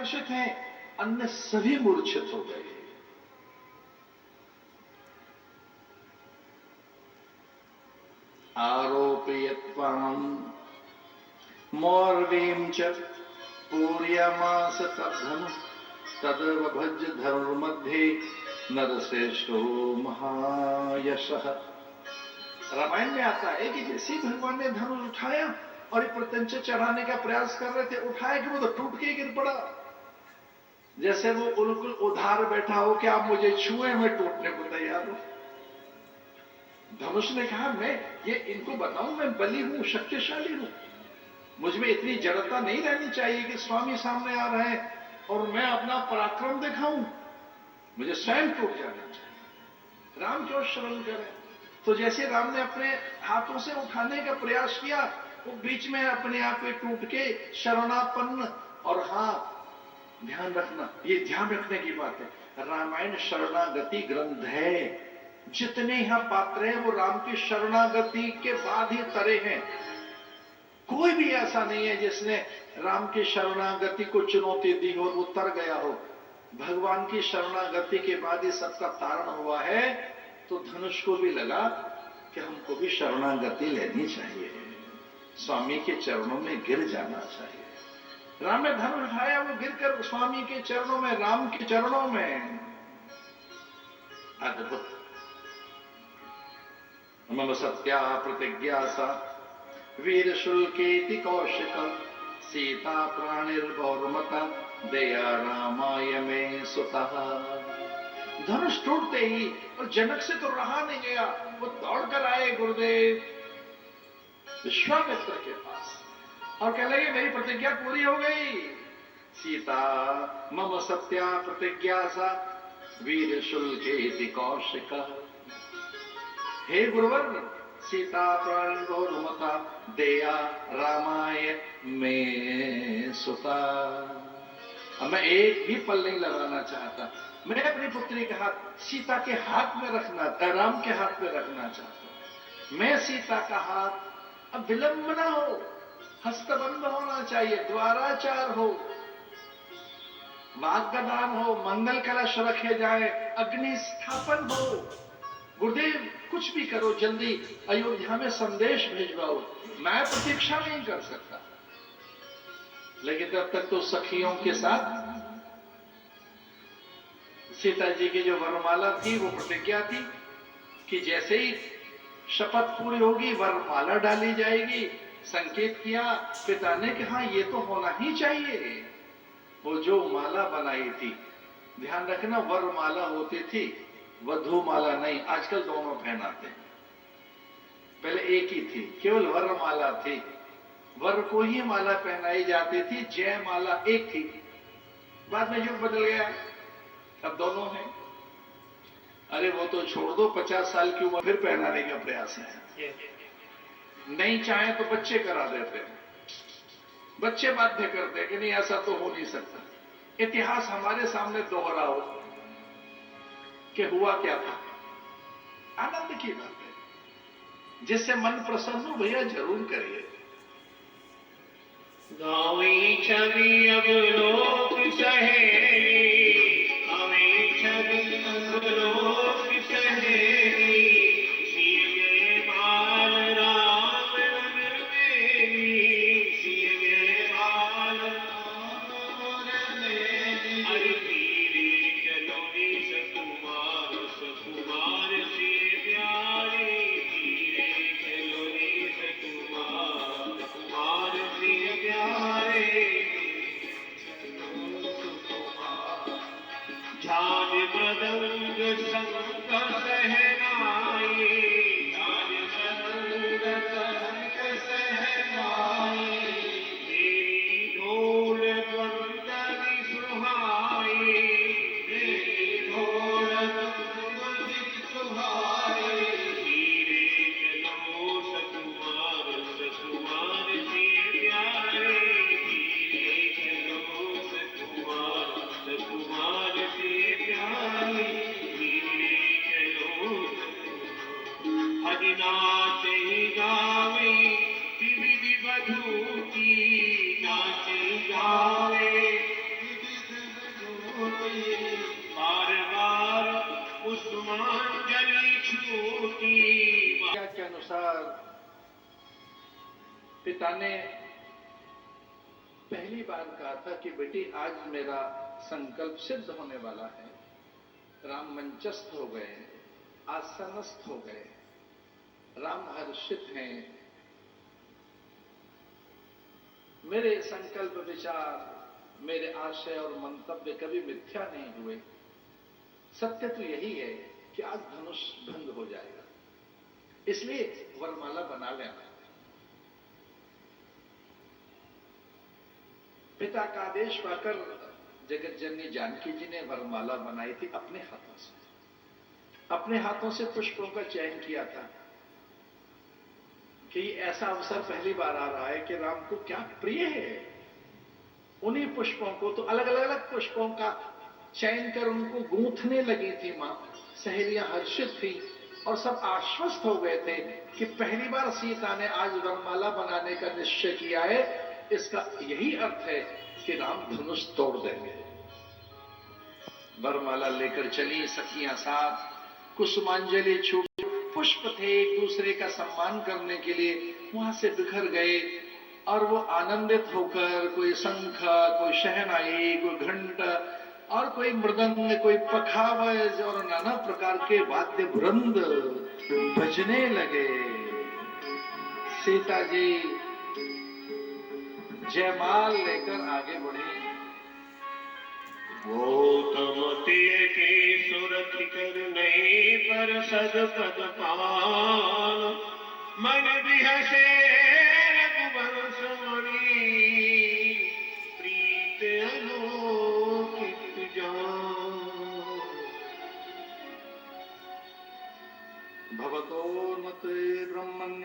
आकर्षित हैं, अन्य सभी मूर्छित हो गए। आरोपयत्वाम् मौर्वीं च पूर्यमास तद्धनु तदवभज धनुर्मध्ये नरश्रेष्ठो महायशः। रामायण में आता है कि जैसे भगवान ने धनुष उठाया और प्रत्यंच चढ़ाने का प्रयास कर रहे थे, उठाया कि वो तो टूट के गिर पड़ा। जैसे वो बिल्कुल उधार बैठा हो कि आप मुझे छुए, मैं टूटने को तैयार हूं। धनुष ने कहा मैं ये इनको बताऊं, मैं बली हूं, शक्तिशाली हूं, मुझमें इतनी जड़ता नहीं रहनी चाहिए कि स्वामी सामने आ रहे हैं और मैं अपना पराक्रम दिखाऊं, मुझे स्वयं टूट जाना चाहिए। राम क्यों शरण करें? तो जैसे राम ने अपने हाथों से उठाने का प्रयास किया, वो बीच में अपने आप पे टूट के शरणापन्न। और हां, ध्यान रखना, ये ध्यान रखने की बात है, रामायण शरणागति ग्रंथ है। जितने यहां पात्र हैं वो राम की शरणागति के बाद ही तरे हैं। कोई भी ऐसा नहीं है जिसने राम की शरणागति को चुनौती दी हो और वो तर गया हो। भगवान की शरणागति के बाद ही सबका तारण हुआ है। तो धनुष को भी लगा कि हमको भी शरणागति लेनी चाहिए, स्वामी के चरणों में गिर जाना चाहिए। राम ने धनुष उठाया, वो गिरकर स्वामी के चरणों में, राम के चरणों में। अद्भुत। मम सत्या प्रतिज्ञा सा वीर शुल्केति कौशिक सीता प्राणिर्भौरमता दया रामाय में सुतः। धनुष टूटते ही, और जनक से तो रहा नहीं गया, वो दौड़कर आए गुरुदेव विश्वामित्र के पास और कह लगे मेरी प्रतिज्ञा पूरी हो गई। सीता मम सत्या प्रतिज्ञा सा वीर शुल्केति कौशिक। हे गुरुवर, सीता प्राणिर्भौरमता दया रामाय में सुता। अब मैं एक भी पल नहीं लगाना चाहता, मैं अपनी पुत्री का हाथ सीता के हाथ में रखना, राम के हाथ में रखना चाहता हूं। मैं सीता का हाथ, अब विलंब ना हो, हस्तबंध होना चाहिए, द्वाराचार हो, वाग्दान हो, मंगल कलश रखे जाए, अग्नि स्थापन हो। गुरुदेव कुछ भी करो, जल्दी अयोध्या में संदेश भिजवाओ, मैं प्रतीक्षा नहीं कर सकता। लेकिन तब तक तो सखियों के साथ सीता जी की जो वरमाला थी, वो प्रतिज्ञा थी कि जैसे ही शपथ पूरी होगी वरमाला डाली जाएगी। संकेत किया पिता ने कि हाँ ये तो होना ही चाहिए। वो जो माला बनाई थी, ध्यान रखना, वरमाला होती थी, वधूमाला नहीं। आजकल दोनों पहनाते हैं, पहले एक ही थी, केवल वरमाला थी, वर को ही माला पहनाई जाती थी, जयमाला एक थी। बाद में युग बदल गया, अब दोनों हैं। अरे वो तो छोड़ दो, 50 साल की उम्र फिर पहनाने का प्रयास है। नहीं चाहे तो बच्चे करा देते हैं, बच्चे बाध्य करते हैं कि नहीं ऐसा तो हो नहीं सकता। इतिहास हमारे सामने दोहराओ कि हुआ क्या था। आनंद की बात है, जिससे मन प्रसन्न हो भैया जरूर करिए। गावी छवि अब लोक सहेली, गावी छवि अब लोक सहेली, सीए बाल राम रन मेली, सीए बाल राम रन मेली। अरे धीरे चलो रे सकुमार, सकुमार से प्यारे, धीरे चलो रे सकुमार, सकुमार से प्यारे। झाल मृदंग शंख सहनाई, झाल मृदंग शंख सहनाई, मेरी ढोल द्वंद्वि सुहाई, मेरी ढोल द्वंद्वि सुहाई। धीरे चलो सकुमार, सकुमार से प्यारे, धीरे चलो सकुमार, सकुमार से प्यारे, धीरे चलो पिता ने पहली बार कहा था कि बेटी आज मेरा संकल्प सिद्ध होने वाला है। राम मंचस्थ हो गए, आसनस्थ हो गए, राम हर्षित हैं। मेरे संकल्प विचार, मेरे आशय और मंतव्य कभी मिथ्या नहीं हुए। सत्य तो यही है कि आज धनुष भंग हो जाएगा, इसलिए वरमाला बना लेना। पिता का आदेश पाकर जगत जननी जानकी जी ने वरमाला बनाई थी अपने हाथों से। अपने हाथों से पुष्पों का चयन किया था कि ऐसा अवसर पहली बार आ रहा है कि राम को क्या प्रिय है। उन्हीं पुष्पों को तो अलग अलग पुष्पों का चयन कर उनको गूंथने लगी थी मां। सहेलियां हर्षित थी और सब आश्वस्त हो गए थे कि पहली बार सीता ने आज वरमाला बनाने का निश्चय किया है। इसका यही अर्थ है कि राम धनुष तोड़ देंगे। वरमाला लेकर चली सखियां साथ, कुसुमांजलि छू, पुष्प थे एक दूसरे का सम्मान करने के लिए, वहां से बिखर गए। और वो आनंदित होकर कोई शंख, कोई शहनाई, कोई घंट और कोई मृदंग, कोई पखावज और नाना प्रकार के वाद्य वृंद बजने लगे। सीता जी जयमाल लेकर आगे बढ़ी। गौतमतीय की सुरत कर नहीं पर सद पद पाल, मन बिहसे रघुवंश मणि, प्रीत अलौकिक जान। भवतो नते ब्रह्मन्।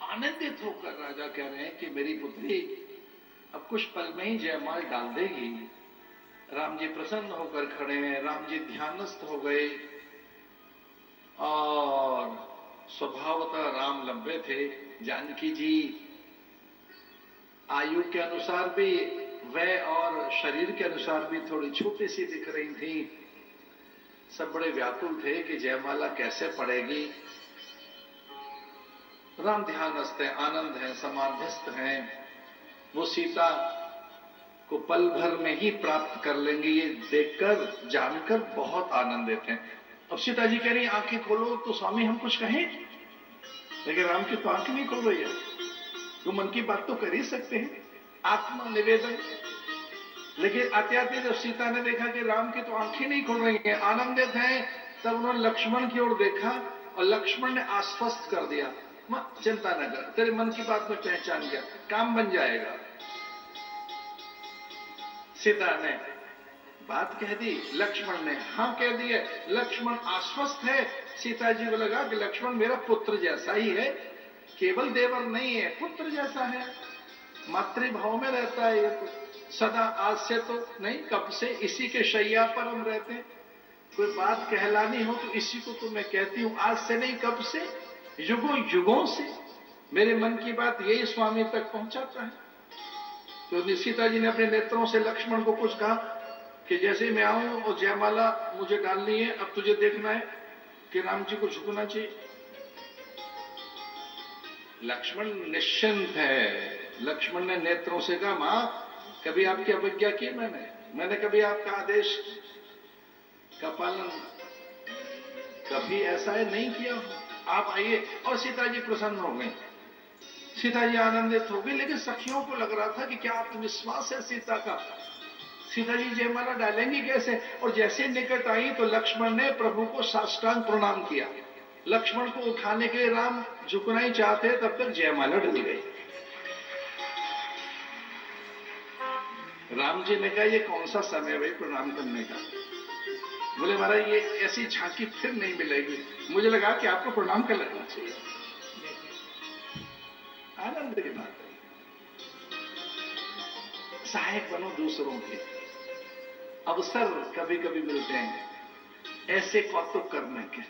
आनंदित होकर राजा कह रहे हैं कि मेरी पुत्री अब कुछ पल में ही जयमाल डाल देगी। राम जी प्रसन्न होकर खड़े हैं, राम जी ध्यानस्थ हो गए और स्वभावतः राम लंबे थे। जानकी जी आयु के अनुसार भी वय और शरीर के अनुसार भी थोड़ी छोटी सी दिख रही थी। सब बड़े व्याकुल थे कि जयमाला कैसे पड़ेगी। राम ध्यानस्थ हैं, आनंद हैं, समाधिस्थ हैं। वो सीता को पल भर में ही प्राप्त कर लेंगे ये देखकर, जानकर बहुत आनंदित हैं। अब सीता जी कह रही आंखें खोलो तो स्वामी हम कुछ कहें, लेकिन राम की तो आंखें नहीं खोल रही है। तो मन की बात तो कर ही सकते हैं, आत्मा निवेदन। लेकिन आते जब सीता ने देखा कि राम की तो आंखें नहीं खुल रही हैं, आनंदित हैं, तब उन्होंने लक्ष्मण की ओर देखा और लक्ष्मण ने आश्वस्त कर दिया, मत चिंता न कर, तेरे मन की बात में पहचान गया, काम बन जाएगा। सीता ने बात कह दी, लक्ष्मण ने हाँ कह दिए। लक्ष्मण आश्वस्त है। सीता जी को लगा कि लक्ष्मण मेरा पुत्र जैसा ही है, केवल देवर नहीं है, पुत्र जैसा है, मातृभाव में रहता है। ये तो सदा, आज से तो नहीं, कब से इसी के शैया पर हम रहते हैं। कोई बात कहलानी हो तो इसी को तो मैं कहती हूं, आज से नहीं, कब से, युगों युगों से मेरे मन की बात यही स्वामी तक पहुंचाता है। तो सीता जी ने अपने नेत्रों से लक्ष्मण को कुछ कहा कि जैसे मैं आऊं और जयमाला मुझे डालनी है, अब तुझे देखना है कि राम जी को झुकना चाहिए। लक्ष्मण निश्चिंत है। लक्ष्मण ने नेत्रों से कहा, मां कभी आपकी अवज्ञा की मैंने कभी आपका आदेश का पालन कभी ऐसा है नहीं किया, आप आइए। और सीता जी प्रसन्न हो गई, सीता जी आनंदित हो गई। लेकिन सखियों को लग रहा था कि क्या आत्मविश्वास है सीता का, सीता जी जयमाला डालेंगी कैसे। और जैसे निकट आई तो लक्ष्मण ने प्रभु को साष्टांग प्रणाम किया। लक्ष्मण को उठाने के लिए राम झुकना ही चाहते, तब तक जयमाला डल गई। राम जी ने कहा ये कौन सा समय है भाई प्रणाम करने का। बोले महाराज ये ऐसी झांकी फिर नहीं मिलेगी, मुझे लगा कि आपको प्रणाम कर लेना चाहिए। आनंद की बात है, सहायक बनो दूसरों के। अवसर कभी कभी मिलते हैं ऐसे कौतुक करने के,